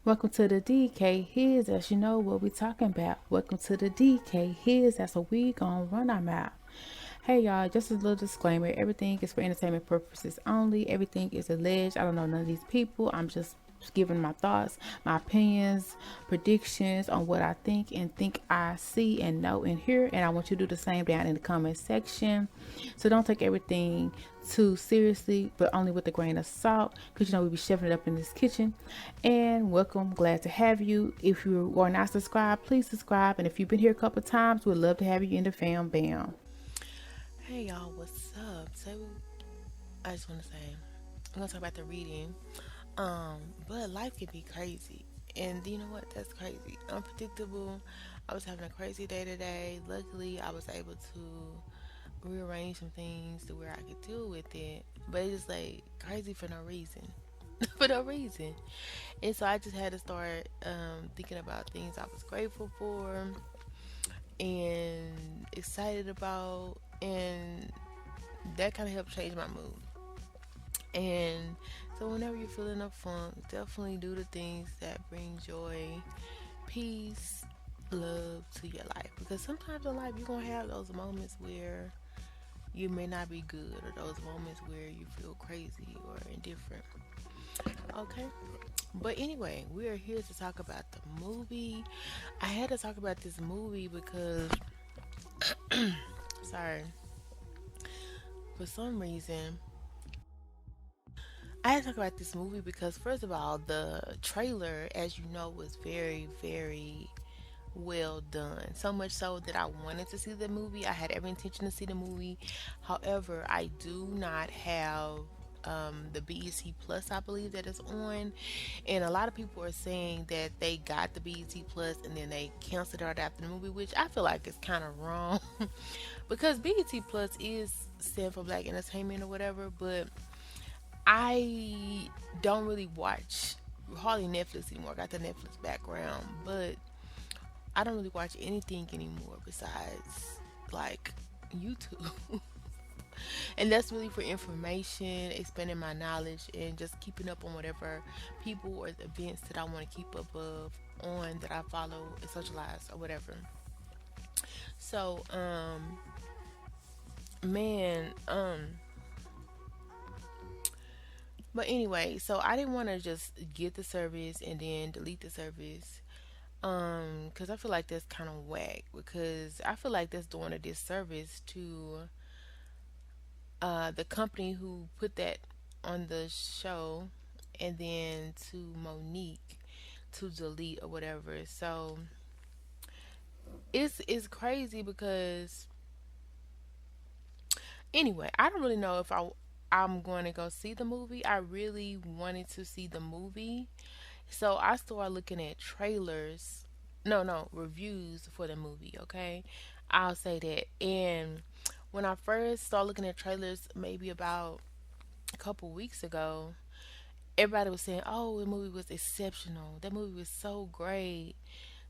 Welcome to the DKHiz, as you know what we talking about. Welcome to the DKHiz, that's what we gonna run our mouth. Hey y'all, just a little disclaimer. Everything is for entertainment purposes only. Everything is alleged. I don't know none of these people. I'm just giving my thoughts, my opinions, predictions on what I think I see and know and hear. And I want you to do the same down in the comment section. So don't take everything too seriously, but only with a grain of salt, because we be chefing it up in this kitchen. And welcome, glad to have you. If you are not subscribed, please subscribe. And if you've been here a couple of times, we'd love to have you in the fam bam. Hey y'all, what's up? So I just want to say I'm gonna talk about the reading. But life can be crazy, and you know what? That's crazy, unpredictable. I was having a crazy day today. Luckily, I was able to rearrange some things to where I could deal with it. But it's just like crazy for no reason, for no reason. And so I just had to start thinking about things I was grateful for and excited about, and that kind of helped change my mood. And so whenever you're feeling a funk, definitely do the things that bring joy, peace, love to your life. Because sometimes in life you're gonna have those moments where you may not be good, or those moments where you feel crazy or indifferent. Okay. But anyway, we are here to talk about the movie. I had to talk about this movie because sorry, for some reason I had to talk about this movie because, first of all, the trailer, as you know, was very, very well done. So much so that I wanted to see the movie. I had every intention to see the movie. However, I do not have the BET Plus, I believe, that is on. And a lot of people are saying that they got the BET Plus and then they canceled it right after the movie, which I feel like is kind of wrong because BET Plus is stand for Black Entertainment or whatever, but I don't really watch hardly Netflix anymore. I got the Netflix background, but I don't really watch anything anymore besides like YouTube. And that's really for information, expanding my knowledge, and just keeping up on whatever people or the events that I want to keep up of on that I follow and socialize or whatever. So, man, but anyway, so I didn't want to just get the service and then delete the service. Because I feel like that's kind of whack. Because I feel like that's doing a disservice to the company who put that on the show, and then to Monique to delete or whatever. So it's crazy because anyway, I don't really know if I'm going to go see the movie. I really wanted to see the movie. So I started looking at trailers. No, no, reviews for the movie, okay? I'll say that. And when I first started looking at trailers, maybe about a couple weeks ago, everybody was saying, "Oh, the movie was exceptional. That movie was so great,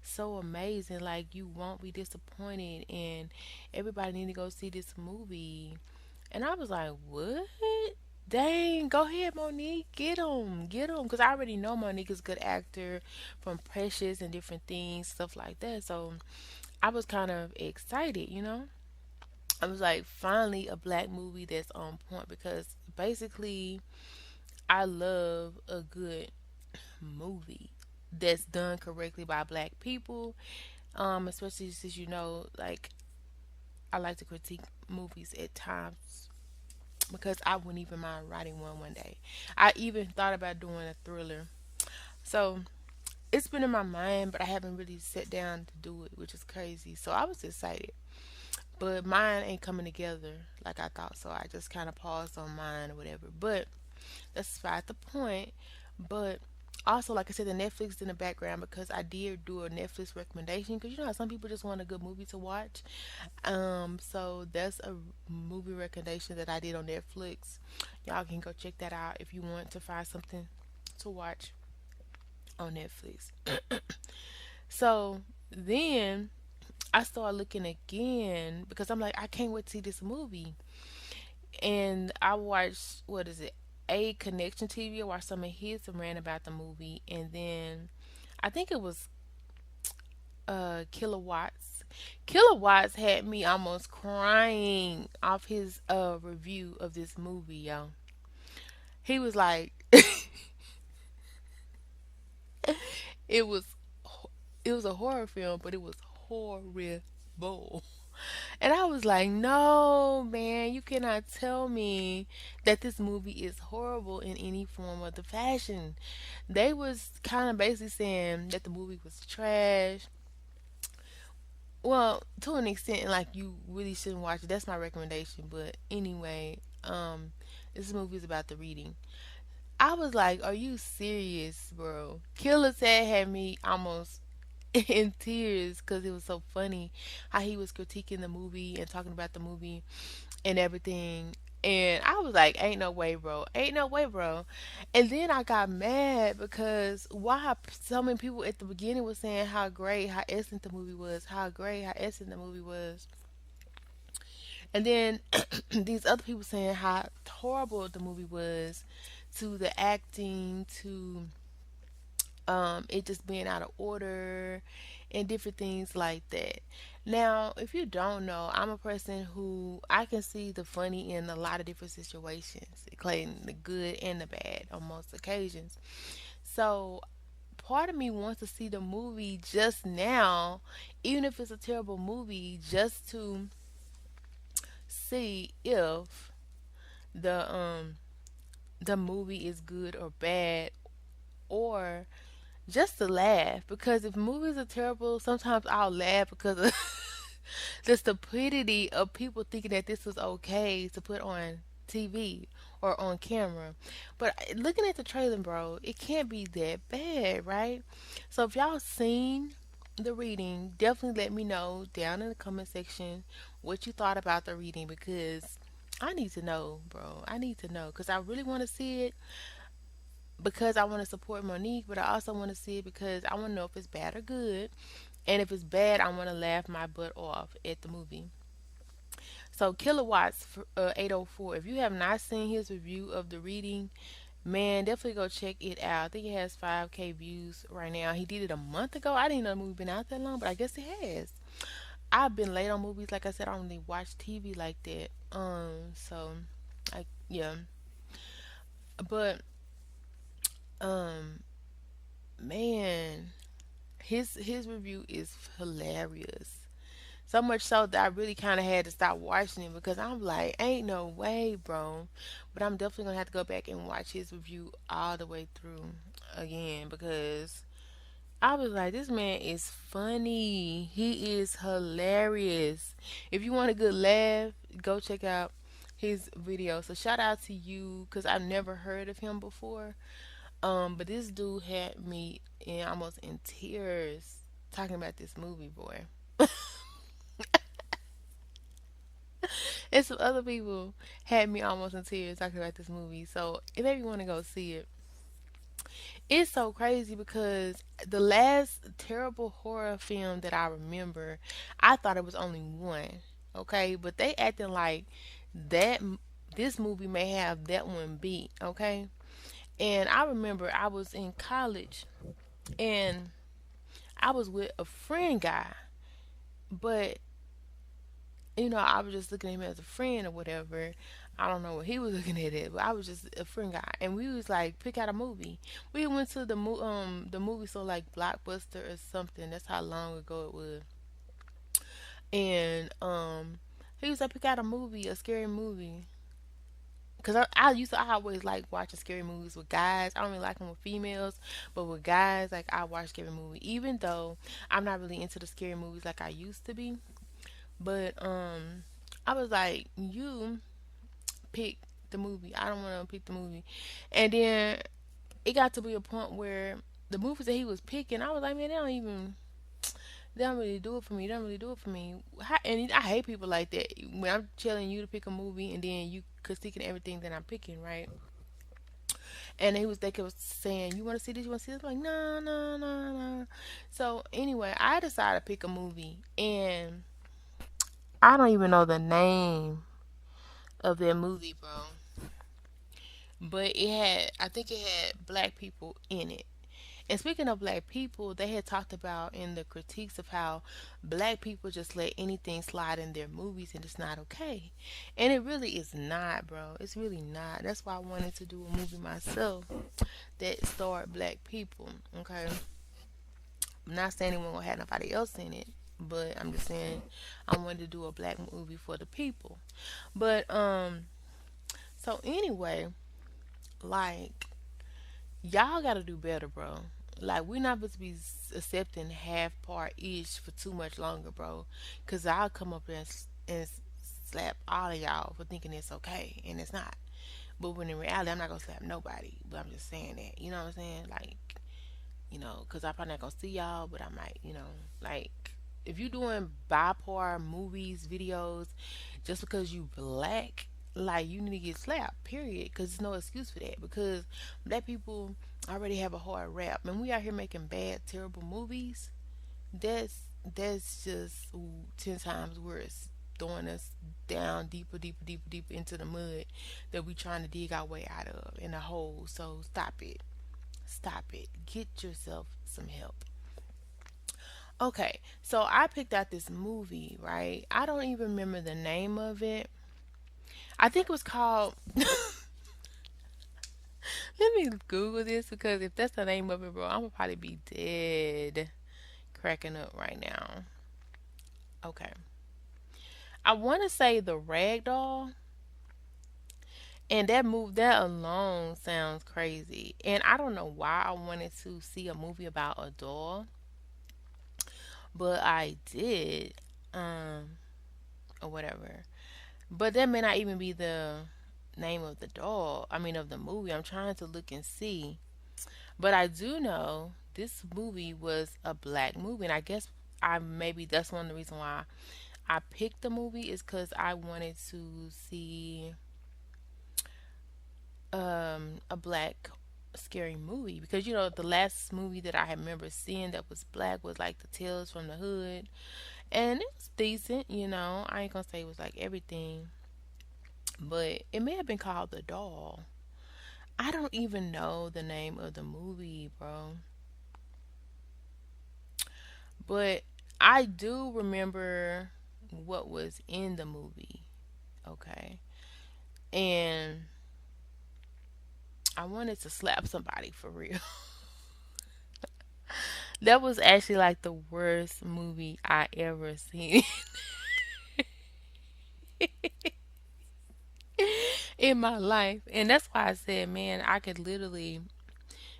so amazing. Like you won't be disappointed, and everybody need to go see this movie." And I was like, "What? Dang, go ahead, Monique, get him." Because I already know Monique is a good actor from Precious and different things, stuff like that. So I was kind of excited, you know. I was like, finally a black movie that's on point because basically I love a good movie that's done correctly by black people. Especially since you know, like I like to critique movies at times because I wouldn't even mind writing one day. I even thought about doing a thriller. So it's been in my mind, but I haven't really sat down to do it, which is crazy. So I was excited, but mine ain't coming together like I thought. So I just kind of paused on mine or whatever. But that's beside the point. But also, like I said, the Netflix in the background because I did do a Netflix recommendation because you know how some people just want a good movie to watch. So that's a movie recommendation that I did on Netflix. Y'all can go check that out if you want to find something to watch on Netflix. So then I started looking again because I'm like, I can't wait to see this movie. And I watched, what is it, A Connection TV. I watched some of his and ran about the movie. And then I think it was Kilowatts. Kilowatts had me almost crying off his review of this movie, yo. He was like it was it was a horror film, but it was horrible. And I was like, no, man, you cannot tell me that this movie is horrible in any form of the fashion. They was kind of basically saying that the movie was trash. Well, to an extent, like you really shouldn't watch it. That's my recommendation. But anyway, this movie is about the reading. I was like, are you serious, bro? Killer Tad had me almost in tears because it was so funny how he was critiquing the movie and talking about the movie and everything. And I was like, ain't no way, bro. Ain't no way, bro. And then I got mad because why so many people at the beginning was saying how great, how excellent the movie was, how great, how excellent the movie was. And then these other people saying how horrible the movie was, to the acting, to it just being out of order and different things like that. Now, if you don't know, I'm a person who I can see the funny in a lot of different situations, including the good and the bad on most occasions. So, part of me wants to see the movie just now, even if it's a terrible movie, just to see if the movie is good or bad, or just to laugh, because if movies are terrible, sometimes I'll laugh because of the stupidity of people thinking that this was okay to put on TV or on camera. But looking at the trailer, bro, it can't be that bad, right? So if y'all seen the reading, definitely let me know down in the comment section what you thought about the reading, because I need to know, bro. I need to know because I really want to see it, because I want to support Monique, but I also want to see it because I want to know if it's bad or good. And if it's bad, I want to laugh my butt off at the movie. So, Kilowatts 804, if you have not seen his review of the reading, man, definitely go check it out. I think it has 5K views right now. He did it a month ago. I didn't know the movie been out that long, but I guess it has. I've been late on movies. Like I said, I don't really watch TV like that. So, yeah. But, um, man, his review is hilarious. So much so that I really kind of had to stop watching it because I'm like, ain't no way, bro. But I'm definitely gonna have to go back and watch his review all the way through again, because I was like, this man is funny. He is hilarious. If you want a good laugh, go check out his video. So shout out to you because I've never heard of him before. But this dude had me in almost in tears talking about this movie, boy. And some other people had me almost in tears talking about this movie. So if you want to go see it, it's so crazy because the last terrible horror film that I remember, I thought it was only one. Okay, but they acting like that this movie may have that one beat. Okay, and I remember I was in college and I was with a friend guy, but I was just looking at him as a friend or whatever. I don't know what he was looking at it, but I was just a friend guy, and we was like, pick out a movie. We went to the movie store like Blockbuster or something. That's how long ago it was. And he was like, pick out a movie, a scary movie. Cause I always like watching scary movies with guys. I don't really like them with females, but with guys, like I watch scary movie. Even though I'm not really into the scary movies like I used to be, but I was like, you pick the movie. I don't want to pick the movie. And then it got to be a point where the movies that he was picking, I was like, man, they don't really do it for me. They don't really do it for me. And I hate people like that. When I'm telling you to pick a movie and then you critiquing everything that I'm picking, right? And they kept saying, you want to see this? You want to see this? I'm like, no, no, no, no. So anyway, I decided to pick a movie, and I don't even know the name of that movie, bro. But I think it had black people in it. And speaking of black people, they had talked about in the critiques of how black people just let anything slide in their movies and it's not okay. And it really is not, bro. It's really not. That's why I wanted to do a movie myself that starred black people. Okay. I'm not saying it won't have nobody else in it, but I'm just saying I wanted to do a black movie for the people. But so anyway, like y'all gotta do better, bro. Like we're not supposed to be accepting half part each for too much longer, bro. Cause I'll come up there and slap all of y'all for thinking it's okay, and it's not. But when in reality, I'm not gonna slap nobody. But I'm just saying that, you know what I'm saying? Like, cause I'm probably not gonna see y'all, but I might, like. If you doing bipar movies, videos, just because you black, like you need to get slapped, period. Because there's no excuse for that. Because black people already have a hard rap. And we out here making bad, terrible movies. That's just 10 times worse. Throwing us down deeper, deeper, deeper, deeper into the mud that we trying to dig our way out of in a hole. So stop it. Stop it. Get yourself some help. Okay, so I picked out this movie, right? I don't even remember the name of it. I think it was called. Let me Google this because if that's the name of it, bro, I'm gonna probably be dead cracking up right now. Okay. I want to say the Rag Doll, and that alone sounds crazy. And I don't know why I wanted to see a movie about a doll, but I did, um, or whatever. But that may not even be the name of the doll. I mean, of the movie. I'm trying to look and see. But I do know this movie was a black movie, and I guess I maybe that's one of the reasons why I picked the movie is because I wanted to see a black scary movie because the last movie that I had remember seeing that was black was like the Tales from the Hood, and it was decent. I ain't gonna say it was like everything, but it may have been called The Doll. I don't even know the name of the movie, bro. But I do remember what was in the movie. Okay. And I wanted to slap somebody for real. That was actually like the worst movie I ever seen in my life. And that's why I said, man, I could literally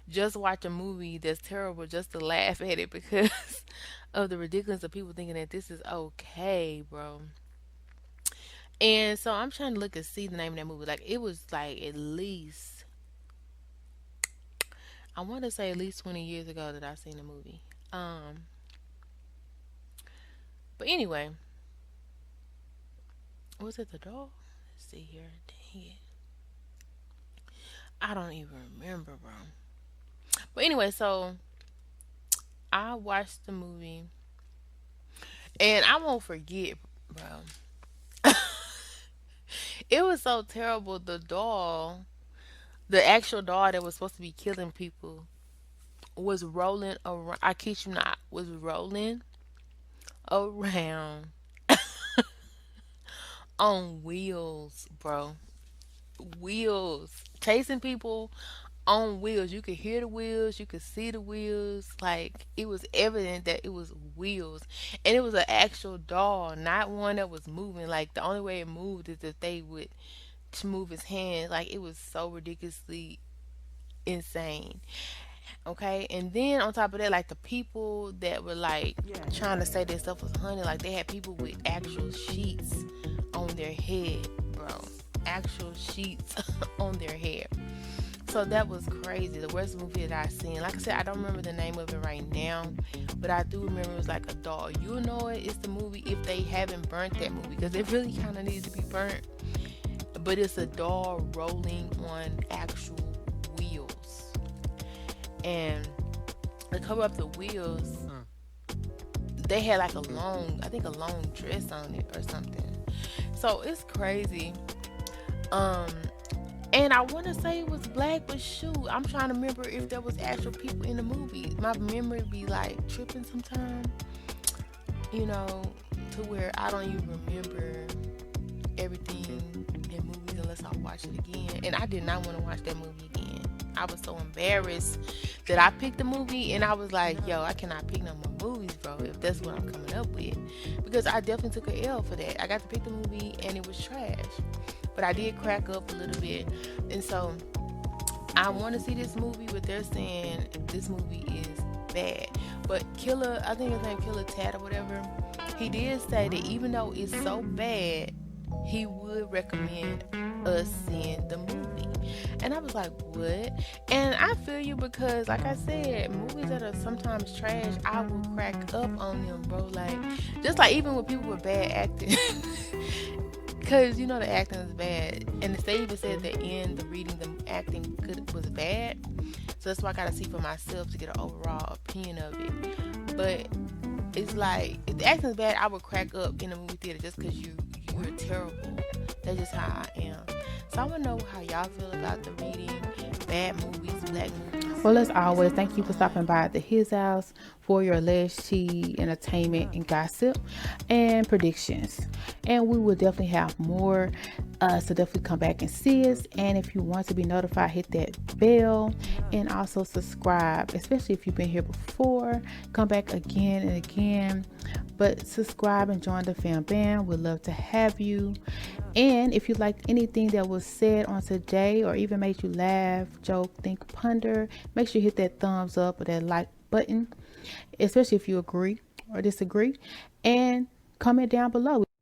just watch a movie that's terrible just to laugh at it because of the ridiculous of people thinking that this is okay, bro. And so I'm trying to look and see the name of that movie. Like it was like at least I want to say at least 20 years ago that I seen the movie. But anyway, was it the doll? Let's see here. Dang it. I don't even remember, bro. But anyway, so I watched the movie and I won't forget, bro. It was so terrible. The doll, the actual doll that was supposed to be killing people, was rolling around. I kid you not, was rolling around on wheels, bro. Wheels. Chasing people on wheels. You could hear the wheels, you could see the wheels. Like it was evident that it was wheels. And it was an actual doll, not one that was moving. Like the only way it moved is if they would to move his hands. Like it was so ridiculously insane. Okay, and then on top of that, like the people that were like trying to say their stuff was honey, like they had people with actual sheets on their head, bro. Actual sheets on their head. So that was crazy. The worst movie that I seen. Like I said, I don't remember the name of it right now, but I do remember it was like a doll. You'll know it. It's the movie if they haven't burnt that movie because it really kind of needs to be burnt. But it's a doll rolling on actual wheels, and to cover up the wheels, they had like a long, I think a long dress on it or something. So it's crazy. Um, And I want to say it was black, but shoot, I'm trying to remember if there was actual people in the movie. My memory be like tripping sometimes, you know, to where I don't even remember everything in movies unless I watch it again. And I did not want to watch that movie again. I was so embarrassed that I picked the movie and I was like, yo, I cannot pick no more movies, bro, if that's what I'm coming up with. Because I definitely took a L for that. I got to pick the movie and it was trash. But I did crack up a little bit. And so I want to see this movie, but they're saying this movie is bad. But Killer, I think his name Killer Tat or whatever, he did say that even though it's so bad, he would recommend us seeing the movie. And I was like, what? And I feel you because, like I said, movies that are sometimes trash, I will crack up on them, bro. Like, just like even with people with bad acting. Because, you know, the acting is bad. And they even said at the end, the reading, the acting was bad. So that's why I got to see for myself to get an overall opinion of it. But it's like, if the acting is bad, I would crack up in a movie theater just because you're terrible. That's just how I am. So I want to know how y'all feel about the reading bad movies, black movies. Well, as always, thank you for stopping by at the His House for your last tea, entertainment, and gossip and predictions. And we will definitely have more. So definitely come back and see us. And if you want to be notified, hit that bell and also subscribe, especially if you've been here before. Come back again and again. But subscribe and join the fam band. We'd love to have you. And if you liked anything that was said on today or even made you laugh, joke, think, ponder, make sure you hit that thumbs up or that like button, especially if you agree or disagree. And comment down below.